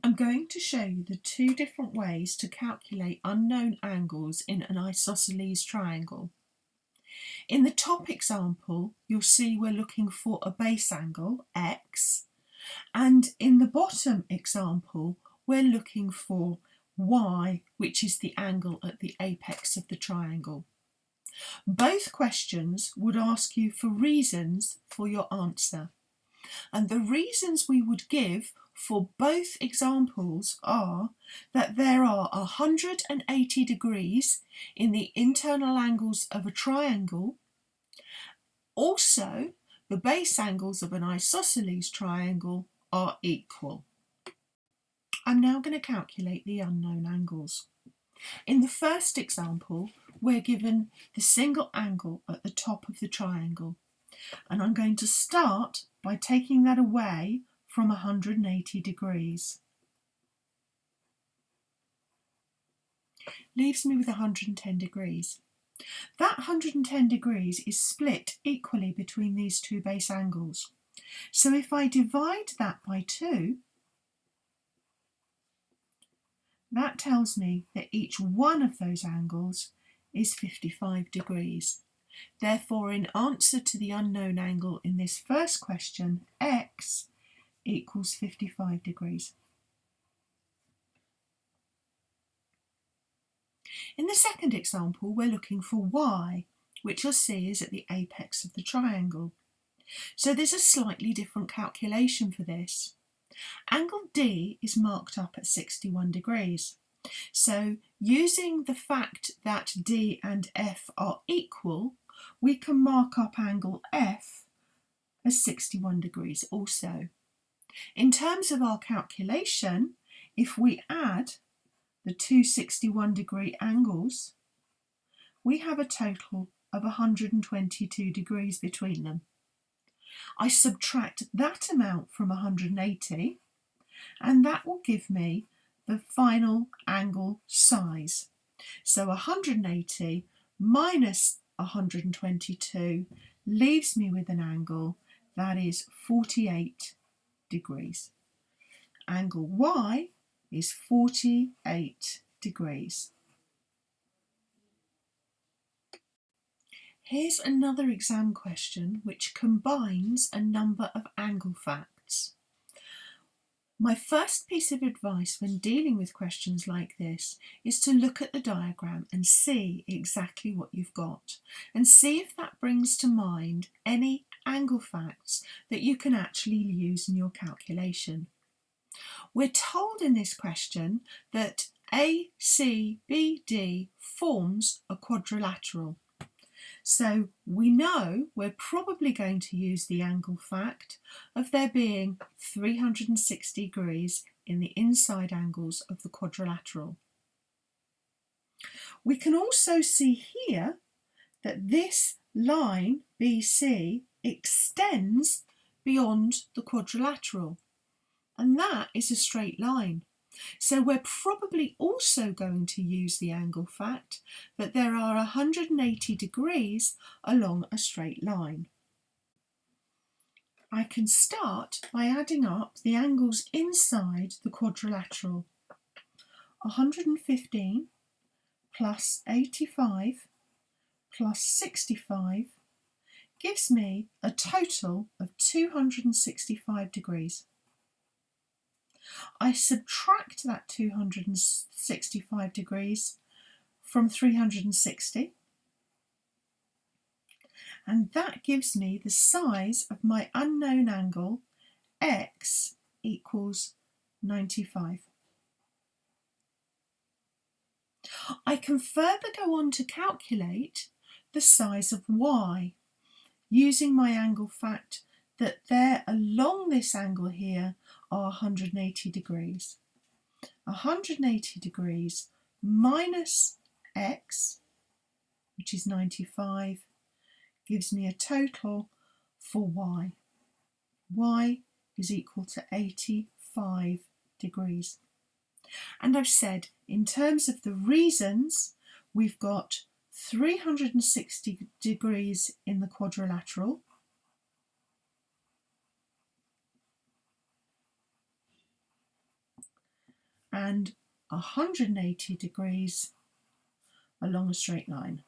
I'm going to show you the two different ways to calculate unknown angles in an isosceles triangle. In the top example, you'll see we're looking for a base angle, x, and in the bottom example, we're looking for y, which is the angle at the apex of the triangle. Both questions would ask you for reasons for your answer. And the reasons we would give for both examples are that there are 180 degrees in the internal angles of a triangle. Also, the base angles of an isosceles triangle are equal. I'm now going to calculate the unknown angles. In the first example, we're given the single angle at the top of the triangle, and I'm going to start by taking that away from 180 degrees. Leaves me with 110 degrees. That 110 degrees is split equally between these two base angles. So if I divide that by 2, that tells me that each one of those angles is 55 degrees. Therefore, in answer to the unknown angle in this first question, x equals 55 degrees. In the second example, we're looking for y, which you'll see is at the apex of the triangle. So there's a slightly different calculation for this. Angle D is marked up at 61 degrees. So using the fact that D and F are equal, we can mark up angle F as 61 degrees also. In terms of our calculation, if we add the two 61 degree angles, we have a total of 122 degrees between them. I subtract that amount from 180, and that will give me the final angle size. So 180 minus 122 leaves me with an angle that is 48 degrees. Angle Y is 48 degrees. Here's another exam question which combines a number of angle facts. My first piece of advice when dealing with questions like this is to look at the diagram and see exactly what you've got, and see if that brings to mind any angle facts that you can actually use in your calculation. We're told in this question that ACBD forms a quadrilateral. So we know we're probably going to use the angle fact of there being 360 degrees in the inside angles of the quadrilateral. We can also see here that this line BC extends beyond the quadrilateral, and that is a straight line. So we're probably also going to use the angle fact that there are 180 degrees along a straight line. I can start by adding up the angles inside the quadrilateral. 115 plus 85 plus 65 gives me a total of 265 degrees. I subtract that 265 degrees from 360, and that gives me the size of my unknown angle x equals 95. I can further go on to calculate the size of y using my angle fact that there along this angle here are 180 degrees. 180 degrees minus x, which is 95, gives me a total for y. Y is equal to 85 degrees. And I've said in terms of the reasons, we've got 360 degrees in the quadrilateral, and 180 degrees along a straight line.